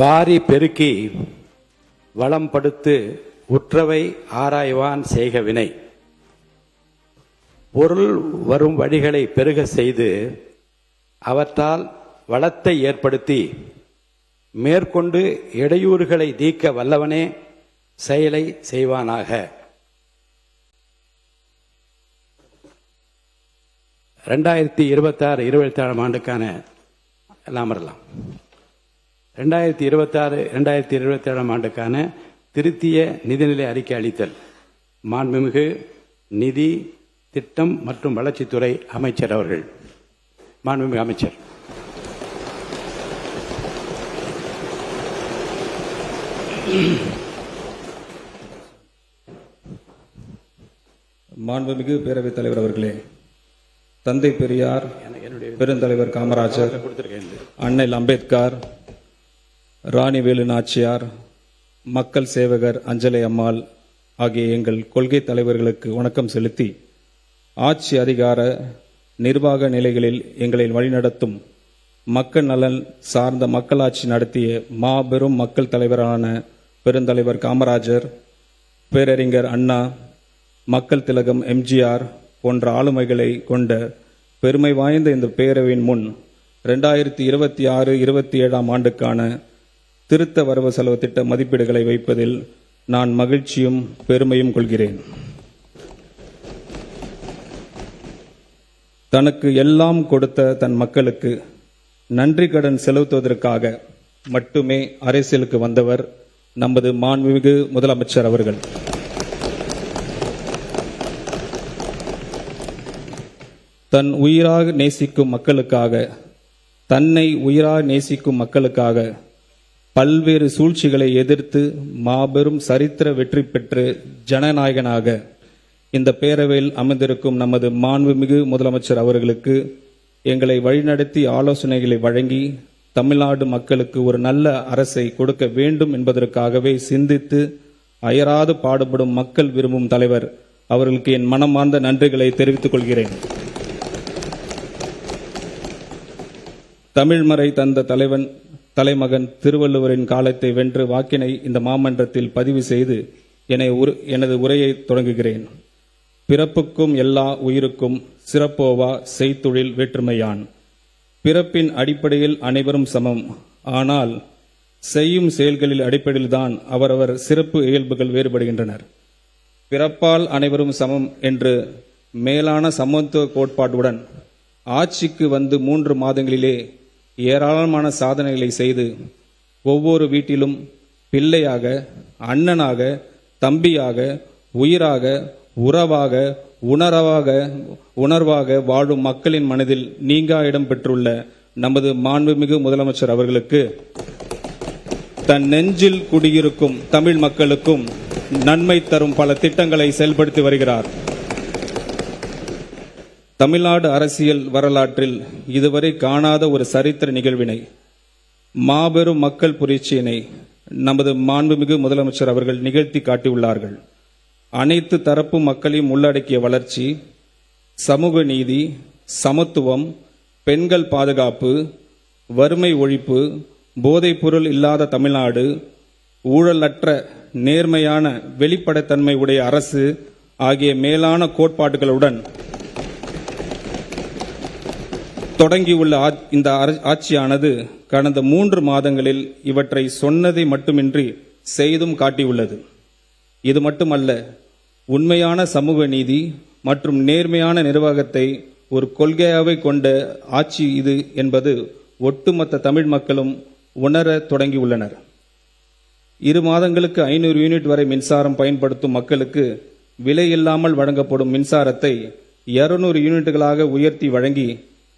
வாரி பெருக்கி வளம் படுத்து உற்றவை ஆராய்வான் செய்க வினை. பொருள் வரும் வழிகளை பெருக செய்து அவற்றால் வளத்தை ஏற்படுத்தி மேற்கொண்டு இடையூறுகளை நீக்க வல்லவனே செயலை செய்வானாக. 2026-27 ஆண்டுக்கான எல்லாம் 2026-2027 ஆண்டுக்கான திருத்திய நிதிநிலை அறிக்கை அளித்தல். மாண்புமிகு நிதி, திட்டம் மற்றும் வளர்ச்சித்துறை அமைச்சர் அவர்கள். மாண்புமிகு அமைச்சர். மாண்புமிகு பேரவைத் தலைவர் அவர்களே, தந்தை பெரியார், பெருந்தலைவர் காமராஜர், அண்ணல் அம்பேத்கர், ராணி வேலு நாச்சியார், மக்கள் சேவகர் அஞ்சலை அம்மாள் ஆகிய எங்கள் கொள்கை தலைவர்களுக்கு வணக்கம் செலுத்தி, ஆட்சி அதிகார நிர்வாக நிலைகளில் எங்களை வழிநடத்தும் மக்கள் நலன் சார்ந்த மக்களாட்சி நடத்திய மாபெரும் மக்கள் தலைவரான பெருந்தலைவர் காமராஜர், பேரறிஞர் அண்ணா, மக்கள் திலகம் எம்ஜிஆர் போன்ற ஆளுமைகளை கொண்ட பெருமை வாய்ந்த இந்த பேரவையின் முன் 2026-27 ஆண்டுக்கான திருத்த வரவு செலவு திட்ட மதிப்பீடுகளை வைப்பதில் நான் மகிழ்ச்சியும் பெருமையும் கொள்கிறேன். தனக்கு எல்லாம் கொடுத்த தன் மக்களுக்கு நன்றி கடன் செலுத்துவதற்காக மட்டுமே அரசியலுக்கு வந்தவர் நமது மாண்புமிகு முதலமைச்சர் அவர்கள். தன் உயிராக நேசிக்கும் மக்களுக்காக, தன்னை உயிராக நேசிக்கும் மக்களுக்காக பல்வேறு சூழ்ச்சிகளை எதிர்த்து மாபெரும் சரித்திர வெற்றி பெற்று ஜனநாயகனாக இந்த பேரவையில் அமர்ந்திருக்கும் நமது மாண்புமிகு முதலமைச்சர் அவர்களுக்கு எங்களை வழிநடத்தி ஆலோசனைகளை வழங்கி தமிழ்நாடு மக்களுக்கு ஒரு நல்ல அரசை கொடுக்க வேண்டும் என்பதற்காகவே சிந்தித்து அயராது பாடுபடும் மக்கள் விரும்பும் தலைவர் அவர்களுக்கு என் மனமார்ந்த நன்றிகளை தெரிவித்துக் கொள்கிறேன். தமிழ்மறை தந்த தலைமகன் திருவள்ளுவரின் காலத்தை வென்று வாக்கினை இந்த மாமன்றத்தில் பதிவு செய்து எனது உரையை தொடங்குகிறேன். பிறப்புக்கும் எல்லா உயிருக்கும் சிறப்போவா செய்தொழில் வேற்றுமையான். பிறப்பின் அடிப்படையில் அனைவரும் சமம், ஆனால் செய்யும் செயல்களில் அடிப்படையில்தான் அவரவர் சிறப்பு இயல்புகள் வேறுபடுகின்றனர். பிறப்பால் அனைவரும் சமம் என்று மேலான சமத்துவ கோட்பாட்டுடன் ஆட்சிக்கு வந்து 3 மாதங்களிலே ஏராளமான சாதனைகளை செய்து ஒவ்வொரு வீட்டிலும் பிள்ளையாக, அண்ணனாக, தம்பியாக, உயிராக, உறவாக, உணர்வாக வாழும் மக்களின் மனதில் நீங்கா இடம் பெற்றுள்ள நமது மாண்புமிகு முதலமைச்சர் அவர்களுக்கு தன் நெஞ்சில் குடியிருக்கும் தமிழ் மக்களுக்கும் நன்மை தரும் பல திட்டங்களை செயல்படுத்தி வருகிறார். தமிழ்நாடு அரசியல் வரலாற்றில் இதுவரை காணாத ஒரு சரித்திர நிகழ்வினை, மாபெரும் மக்கள் புரட்சியினை நமது மாண்புமிகு முதலமைச்சர் அவர்கள் நிகழ்த்தி காட்டியுள்ளார்கள். அனைத்து தரப்பு மக்களையும் உள்ளடக்கிய வளர்ச்சி, சமூக நீதி, சமத்துவம், பெண்கள் பாதுகாப்பு, வறுமை ஒழிப்பு, போதைப் பொருள் இல்லாத தமிழ்நாடு, ஊழலற்ற நேர்மையான வெளிப்படைத்தன்மை உடைய அரசு ஆகிய மேலான கோட்பாடுகளுடன் தொடங்கியுள்ள இந்த ஆட்சியானது கடந்த 3 மாதங்களில் இவற்றை சொன்னதை மட்டுமின்றி செய்தும் காட்டியுள்ளது. இது மட்டுமல்ல, உண்மையான சமூக நீதி மற்றும் நேர்மையான நிர்வாகத்தை ஒரு கொள்கையாகவே கொண்ட ஆட்சி இது என்பது ஒட்டுமொத்த தமிழ் மக்களும் உணர தொடங்கியுள்ளனர். 2 மாதங்களுக்கு 500 யூனிட் வரை மின்சாரம் பயன்படுத்தும் மக்களுக்கு விலை இல்லாமல் வழங்கப்படும் மின்சாரத்தை 200 யூனிட்டுகளாக உயர்த்தி வழங்கி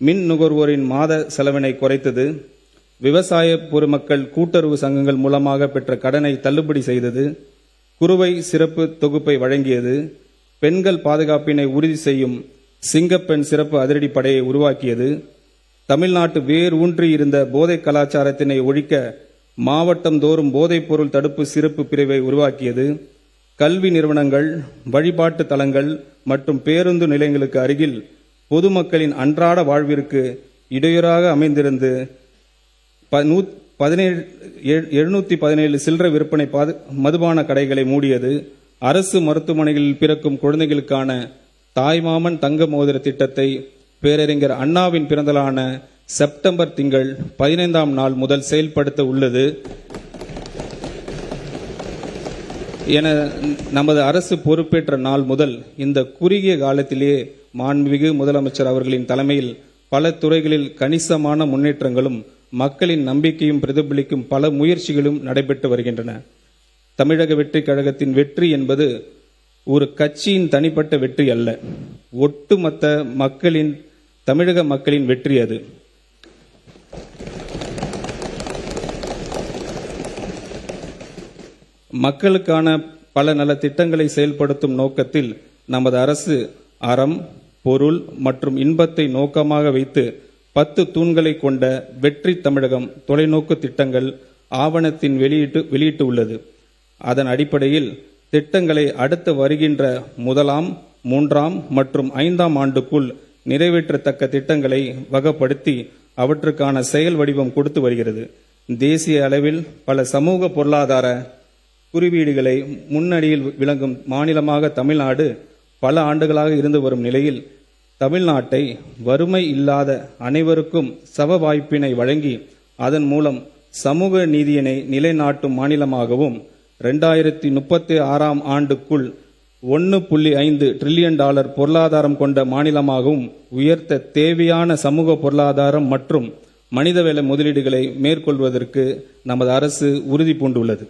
மின் நுகர்வோரின் மாத செலவினை குறைத்தது. விவசாய பொதுமக்கள் கூட்டுறவு சங்கங்கள் மூலமாக பெற்ற கடனை தள்ளுபடி செய்தது. குறுவை சிறப்பு தொகுப்பை வழங்கியது. பெண்கள் பாதுகாப்பினை உறுதி செய்யும் சிங்கப்பெண் சிறப்பு அதிரடிப்படையை உருவாக்கியது. தமிழ்நாட்டு வேர் ஊன்றி இருந்த போதை கலாச்சாரத்தினை ஒழிக்க மாவட்டம் தோறும் போதைப் பொருள் தடுப்பு சிறப்பு பிரிவை உருவாக்கியது. கல்வி நிறுவனங்கள், வழிபாட்டு தலங்கள் மற்றும் பேருந்து நிலையங்களுக்கு அருகில் பொதுமக்களின் அன்றாட வாழ்விற்கு இடையூறாக அமைந்திருந்து 717 சில்லறை விற்பனை மதுபான கடைகளை மூடியது. அரசு மருத்துவமனைகளில் பிறக்கும் குழந்தைகளுக்கான தாய்மாமன் தங்க மோதிர திட்டத்தை பேரறிஞர் அண்ணாவின் பிறந்தநாளான செப்டம்பர் திங்கள் 15ஆம் நாள் முதல் செயல்படுத்த உள்ளது என நமது அரசு பொறுப்பேற்ற நாள் முதல் இந்த குறுகிய காலத்திலேயே மாண்புமிகு முதலமைச்சர் அவர்களின் தலைமையில் பல துறைகளில் கணிசமான முன்னேற்றங்களும் மக்களின் நம்பிக்கையும் பிரதிபலிக்கும் பல முயற்சிகளும் நடைபெற்று வருகின்றன. தமிழக வெற்றி கழகத்தின் வெற்றி என்பது ஒரு கட்சியின் தனிப்பட்ட வெற்றி அல்ல, ஒட்டுமொத்த தமிழக மக்களின் வெற்றி அது. மக்களுக்கான பல நல திட்டங்களை செயல்படுத்தும் நோக்கத்தில் நமது அரசு அறம், பொருள் மற்றும் இன்பத்தை நோக்கமாக வைத்து 10 தூண்களை கொண்ட வெற்றி தமிழகம் தொலைநோக்கு திட்டங்கள் ஆவணத்தின் வெளியிட்டு உள்ளது. அதன் அடிப்படையில் திட்டங்களை அடுத்து வருகின்ற 1ஆம், 3ஆம் மற்றும் 5ஆம் ஆண்டுக்குள் நிறைவேற்றத்தக்க திட்டங்களை வகைப்படுத்தி அவற்றுக்கான செயல் வடிவம் கொடுத்து வருகிறது. தேசிய அளவில் பல சமூக பொருளாதார குறியீடுகளை முன்னணியில் விளங்கும் மாநிலமாக தமிழ்நாடு பல ஆண்டுகளாக இருந்து வரும் நிலையில் தமிழ்நாட்டை வறுமை இல்லாத அனைவருக்கும் சம வாய்ப்பினை வழங்கி அதன் மூலம் சமூக நீதியினை நிலைநாட்டும் மாநிலமாகவும் 2036ஆம் ஆண்டுக்குள் $1.5 டிரில்லியன் பொருளாதாரம் கொண்ட மாநிலமாகவும் உயர்த்த தேவையான சமூக பொருளாதாரம் மற்றும் மனிதவள முதலீடுகளை மேற்கொள்வதற்கு நமது அரசு உறுதி பூண்டுள்ளது.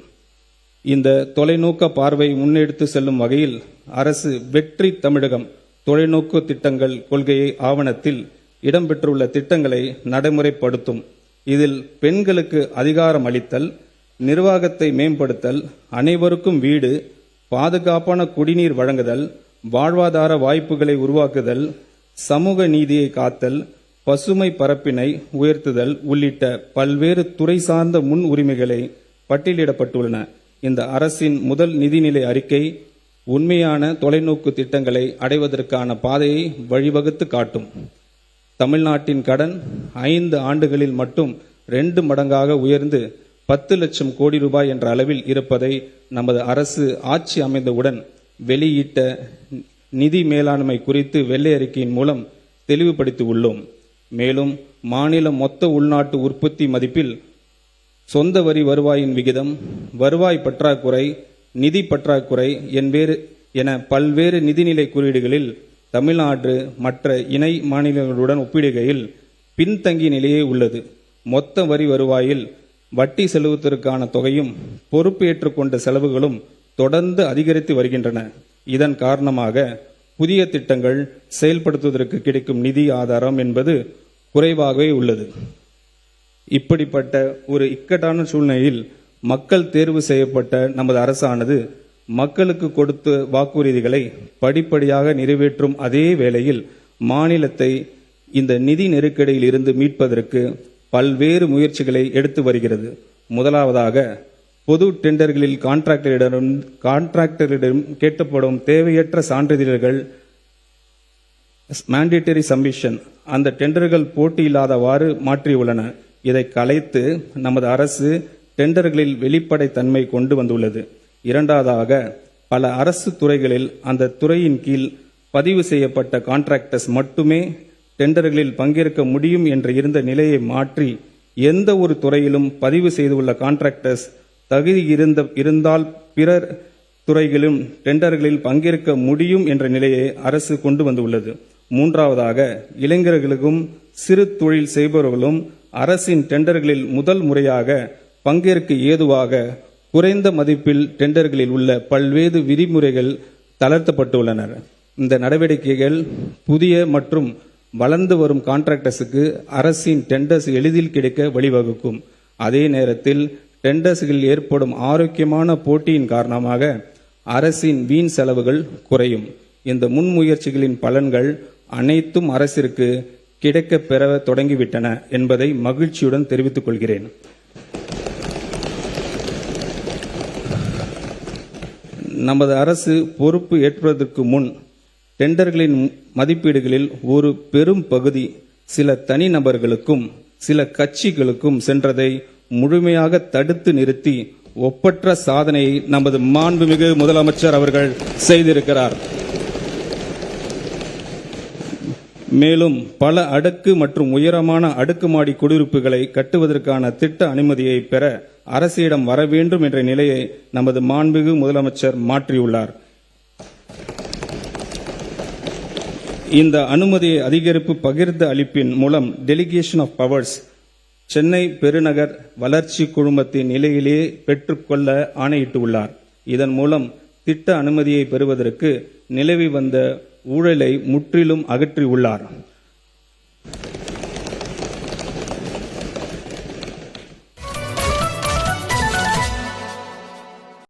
இந்த தொலைநோக்க பார்வை முன்னெடுத்து செல்லும் வகையில் அரசு வெற்றி தமிழகம் தொலைநோக்கு திட்டங்கள் கொள்கையை ஆவணத்தில் இடம்பெற்றுள்ள திட்டங்களை நடைமுறைப்படுத்தும். இதில் பெண்களுக்கு அதிகாரம் அளித்தல், நிர்வாகத்தை மேம்படுத்தல், அனைவருக்கும் வீடு, பாதுகாப்பான குடிநீர் வழங்குதல், வாழ்வாதார வாய்ப்புகளை உருவாக்குதல், சமூக நீதியை காத்தல், பசுமை பரப்பினை உயர்த்துதல் உள்ளிட்ட பல்வேறு துறை சார்ந்த முன் உரிமைகளை பட்டியலிடப்பட்டுள்ளன. இந்த அரசின் முதல் நிதிநிலை அறிக்கை உண்மையான தொலைநோக்கு திட்டங்களை அடைவதற்கான பாதையை வழிவகுத்து காட்டும். தமிழ்நாட்டின் கடன் 5 ஆண்டுகளில் மட்டும் 2 மடங்காக உயர்ந்து 10 லட்சம் கோடி ரூபாய் என்ற அளவில் இருப்பதை நமது அரசு ஆட்சி அமைந்தவுடன் வெளியிட்ட நிதி மேலாண்மை குறித்து வெள்ளை அறிக்கையின் மூலம் தெளிவுபடுத்தி உள்ளோம். மேலும் மாநில மொத்த உள்நாட்டு உற்பத்தி மதிப்பில் சொந்த வரி வருவாயின் விகிதம், வருவாய் பற்றாக்குறை, நிதி பற்றாக்குறை என பல்வேறு நிதிநிலை குறியீடுகளில் தமிழ்நாடு மற்ற இணை மாநிலங்களுடன் ஒப்பிடுகையில் பின்தங்கிய நிலையே உள்ளது. மொத்த வரி வருவாயில் வட்டி செலுத்துவதற்கான தொகையும் பொறுப்பு ஏற்றுக்கொண்ட செலவுகளும் தொடர்ந்து அதிகரித்து வருகின்றன. இதன் காரணமாக புதிய திட்டங்கள் செயல்படுத்துவதற்கு கிடைக்கும் நிதி ஆதாரம் என்பது குறைவாகவே உள்ளது. இப்படிப்பட்ட ஒரு இக்கட்டான சூழ்நிலையில் மக்கள் தேர்வு செய்யப்பட்ட நமது அரசானது மக்களுக்கு கொடுத்த வாக்குறுதிகளை படிப்படியாக நிறைவேற்றும் அதே வேளையில் மாநிலத்தை இந்த நிதி நெருக்கடியில் இருந்து மீட்பதற்கு பல்வேறு முயற்சிகளை எடுத்து வருகிறது. முதலாவதாக பொது டெண்டர்களில் கான்ட்ராக்டரிடம் கேட்கப்படும் தேவையற்ற சான்றிதழ்கள் மேண்டேட்டரி சப்மிஷன் அந்த டெண்டர்கள் போட்டியில்லாதவாறு மாற்றியுள்ளன. இதை கலைத்து நமது அரசு டெண்டர்களில் வெளிப்படை தன்மை கொண்டு வந்துள்ளது. இரண்டாவதாக பல அரசு துறைகளில் அந்த துறையின் கீழ் பதிவு செய்யப்பட்ட கான்ட்ராக்டர்ஸ் மட்டுமே டெண்டர்களில் பங்கேற்க முடியும் என்று இருந்த நிலையை மாற்றி எந்த ஒரு துறையிலும் பதிவு செய்துள்ள கான்ட்ராக்டர்ஸ் தகுதி இருந்தால் பிறர் துறைகளிலும் டெண்டர்களில் பங்கேற்க முடியும் என்ற நிலையை அரசு கொண்டு வந்துள்ளது. மூன்றாவதாக இளைஞர்களுக்கும் சிறு தொழில் செய்பவர்களும் அரசின் டெண்டர்களில் முதல் முறையாக பங்கேற்க ஏதுவாக குறைந்த மதிப்பில் டெண்டர்களில் உள்ள பல்வேறு விதிமுறைகள் தளர்த்தப்பட்டுள்ளன. இந்த நடவடிக்கைகள் புதிய மற்றும் வளர்ந்து வரும் கான்ட்ராக்டர்ஸுக்கு அரசின் டெண்டர்ஸ் எளிதில் கிடைக்க வழிவகுக்கும். அதே நேரத்தில் டெண்டர்ஸ்களில் ஏற்படும் ஆரோக்கியமான போட்டியின் காரணமாக அரசின் வீண் செலவுகள் குறையும். இந்த முன்முயற்சிகளின் பலன்கள் அனைத்தும் அரசிற்கு கிடைக்கப் பெற தொடங்கிவிட்டன என்பதை மகிழ்ச்சியுடன் தெரிவித்துக் கொள்கிறேன். நமது அரசு பொறுப்பு ஏற்பதற்கு முன் டெண்டர்களின் மதிப்பீடுகளில் ஒரு பெரும் பகுதி சில தனிநபர்களுக்கும் சில கட்சிகளுக்கும் சென்றதை முழுமையாக தடுத்து நிறுத்தி ஒப்பற்ற சாதனையை நமது மாண்புமிகு முதலமைச்சர் அவர்கள் செய்திருக்கிறார். மேலும் பல அடுக்கு மற்றும் உயரமான அடுக்குமாடி குடியிருப்புகளை கட்டுவதற்கான திட்ட அனுமதியை பெற அரசிடம் வர வேண்டும் என்ற நிலையை நமது மாண்புமிகு முதலமைச்சர் மாற்றியுள்ளார். இந்த அனுமதியை அதிகரிப்பு பகிர்ந்து அளிப்பின் மூலம் டெலிகேஷன் ஆஃப் பவர்ஸ் சென்னை பெருநகர் வளர்ச்சி குழுமத்தின் நிலையிலேயே பெற்றுக்கொள்ள ஆணையிட்டுள்ளார். இதன் மூலம் திட்ட அனுமதியை பெறுவதற்கு நிலவி வந்த ஊழலை முற்றிலும் அகற்றியுள்ளார்.